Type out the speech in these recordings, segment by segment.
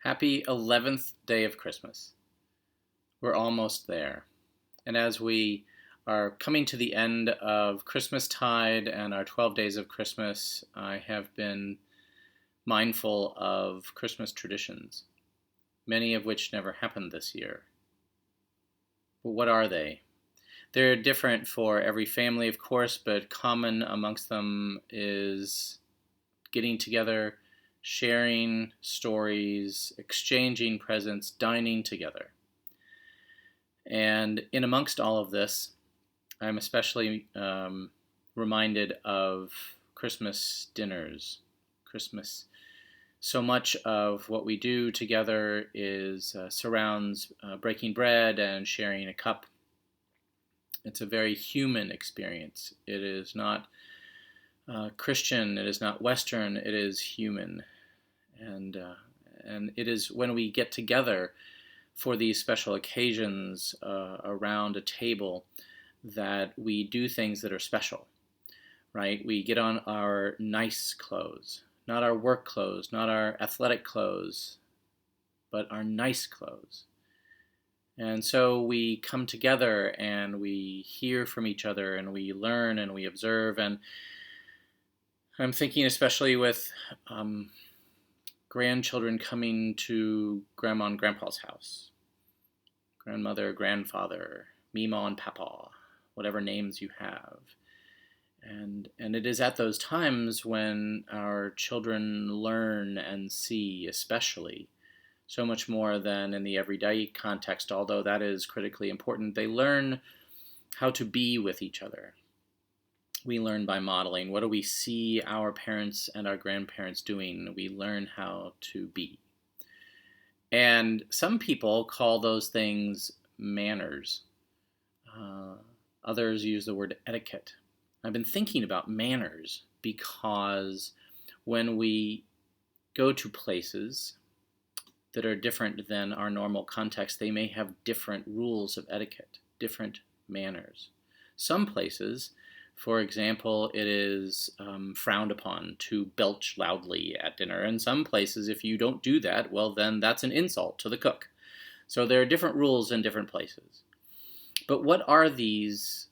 Happy 11th day of Christmas. We're almost there. And as we are coming to the end of Christmastide and our 12 days of Christmas, I have been mindful of Christmas traditions, many of which never happened this year. But what are they? They're different for every family, of course, but common amongst them is getting together, sharing stories, exchanging presents, dining together. And in amongst all of this, I'm especially reminded of Christmas dinners. Christmas. So much of what we do together is surrounds breaking bread and sharing a cup. It's a very human experience. It is not Christian. It is not Western. It is human, and it is when we get together for these special occasions around a table that we do things that are special, right? We get on our nice clothes, not our work clothes, not our athletic clothes, but our nice clothes. And so we come together and we hear from each other and we learn and we observe. And I'm thinking especially with grandchildren coming to Grandma and Grandpa's house, grandmother, grandfather, Mima and Papa, whatever names you have. And it is at those times when our children learn and see, especially, so much more than in the everyday context, although that is critically important. They learn how to be with each other. We learn by modeling. What do we see our parents and our grandparents doing? We learn how to be. And some people call those things manners. Others use the word etiquette. I've been thinking about manners because when we go to places that are different than our normal context, they may have different rules of etiquette, different manners. Some places, for example, it is frowned upon to belch loudly at dinner. And some places, if you don't do that, well, then that's an insult to the cook. So there are different rules in different places. But what are these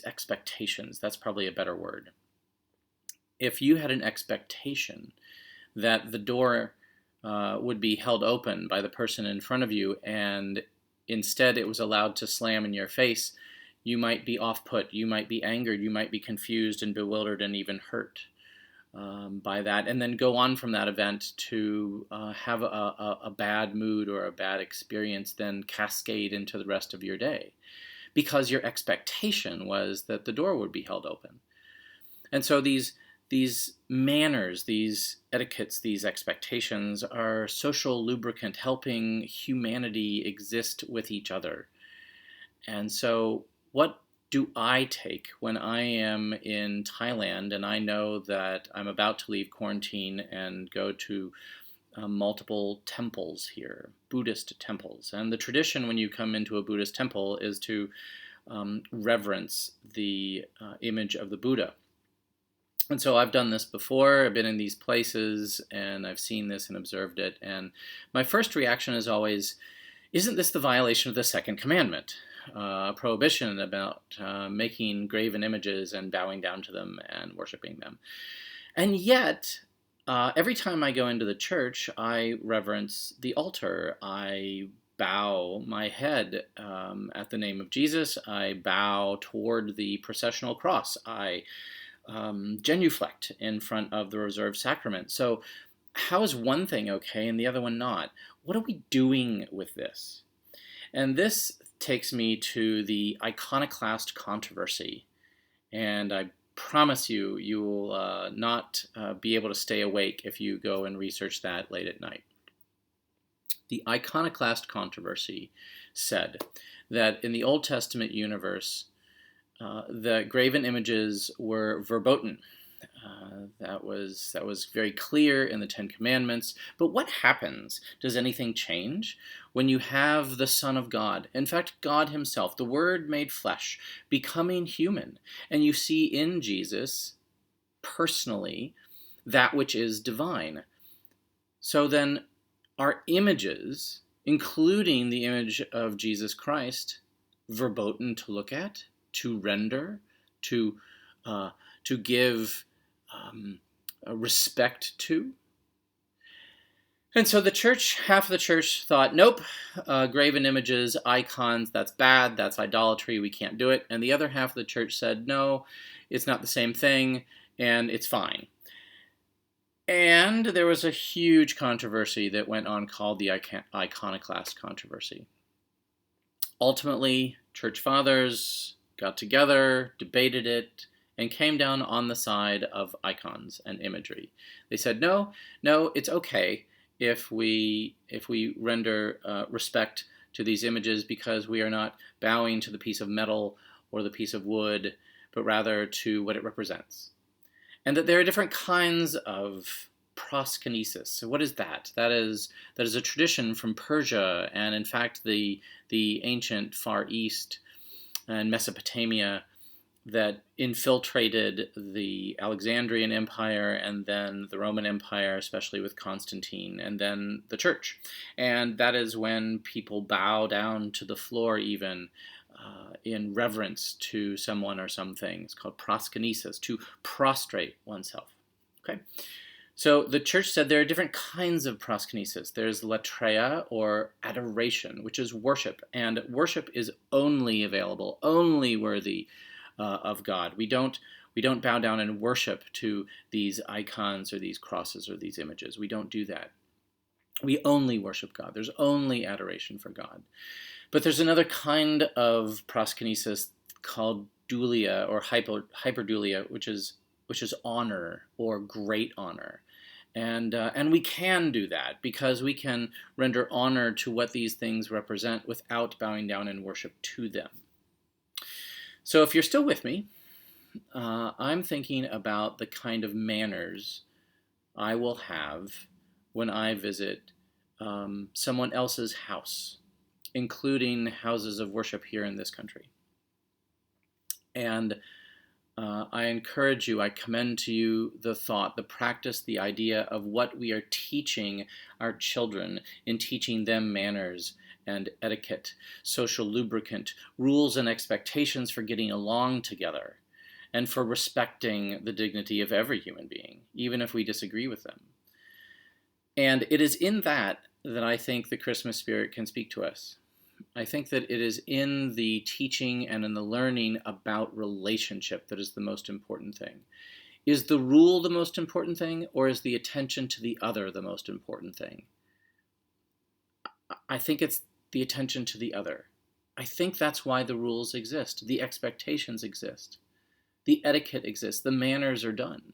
expectations? That's probably a better word. If you had an expectation that the door would be held open by the person in front of you, and instead it was allowed to slam in your face, you might be off-put, you might be angered, you might be confused and bewildered and even hurt by that, and then go on from that event to have a bad mood or a bad experience, then cascade into the rest of your day, because your expectation was that the door would be held open. And so these manners, these etiquettes, these expectations are social lubricant helping humanity exist with each other. And so what do I take when I am in Thailand and I know that I'm about to leave quarantine and go to multiple temples here, Buddhist temples? And the tradition when you come into a Buddhist temple is to reverence the image of the Buddha. And so I've done this before. I've been in these places and I've seen this and observed it. And my first reaction is always, isn't this the violation of the second commandment? A prohibition about making graven images and bowing down to them and worshiping them. And yet, every time I go into the church, I reverence the altar. I bow my head at the name of Jesus. I bow toward the processional cross. I genuflect in front of the reserved sacrament. So how is one thing okay and the other one not? What are we doing with this? And this takes me to the iconoclast controversy. And I promise you, you will not be able to stay awake if you go and research that late at night. The iconoclast controversy said that in the Old Testament universe, the graven images were verboten. That was very clear in the Ten Commandments. But what happens? Does anything change when you have the Son of God? In fact, God himself, the Word made flesh, becoming human. And you see in Jesus, personally, that which is divine. So then, are images, including the image of Jesus Christ, verboten to look at, to render, to uh, to give respect to. And so the church, half of the church thought, nope, graven images, icons, that's bad, that's idolatry, we can't do it. And the other half of the church said, no, it's not the same thing, and it's fine. And there was a huge controversy that went on called the iconoclast controversy. Ultimately, church fathers got together, debated it, and came down on the side of icons and imagery. They said, no, it's okay if we render respect to these images because we are not bowing to the piece of metal or the piece of wood, but rather to what it represents. And that there are different kinds of proskynesis. So what is that? That is a tradition from Persia and in fact the ancient Far East and Mesopotamia that infiltrated the Alexandrian Empire and then the Roman Empire, especially with Constantine, and then the church. And that is when people bow down to the floor even in reverence to someone or something. It's called proskynesis, to prostrate oneself. Okay? So the church said there are different kinds of proskynesis. There's latreia, or adoration, which is worship. And worship is only available, only worthy of God. We don't bow down and worship to these icons or these crosses or these images. We don't do that. We only worship God. There's only adoration for God. But there's another kind of proskynesis called dulia or hyperdulia, which is honor or great honor. And we can do that because we can render honor to what these things represent without bowing down in worship to them. So if you're still with me, I'm thinking about the kind of manners I will have when I visit someone else's house, including houses of worship here in this country. And I encourage you, I commend to you the thought, the practice, the idea of what we are teaching our children in teaching them manners and etiquette, social lubricant, rules and expectations for getting along together, and for respecting the dignity of every human being, even if we disagree with them. And it is in that I think the Christmas spirit can speak to us. I think that it is in the teaching and in the learning about relationship that is the most important thing. Is the rule the most important thing, or is the attention to the other the most important thing? I think it's the attention to the other. I think that's why the rules exist, the expectations exist, the etiquette exists, the manners are done.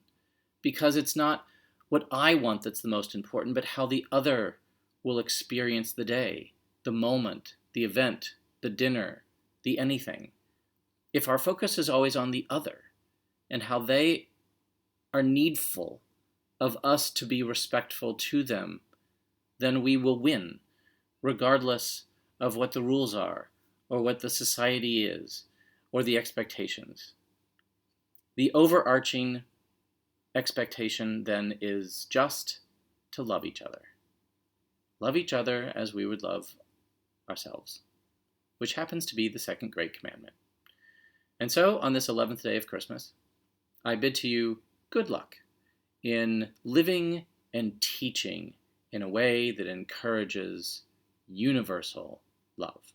Because it's not what I want that's the most important, but how the other will experience the day, the moment, the event, the dinner, the anything. If our focus is always on the other and how they are needful of us to be respectful to them, then we will win, regardless of what the rules are, or what the society is, or the expectations. The overarching expectation then is just to love each other. Love each other as we would love ourselves, which happens to be the second great commandment. And so, on this 11th day of Christmas, I bid to you good luck in living and teaching in a way that encourages universal love.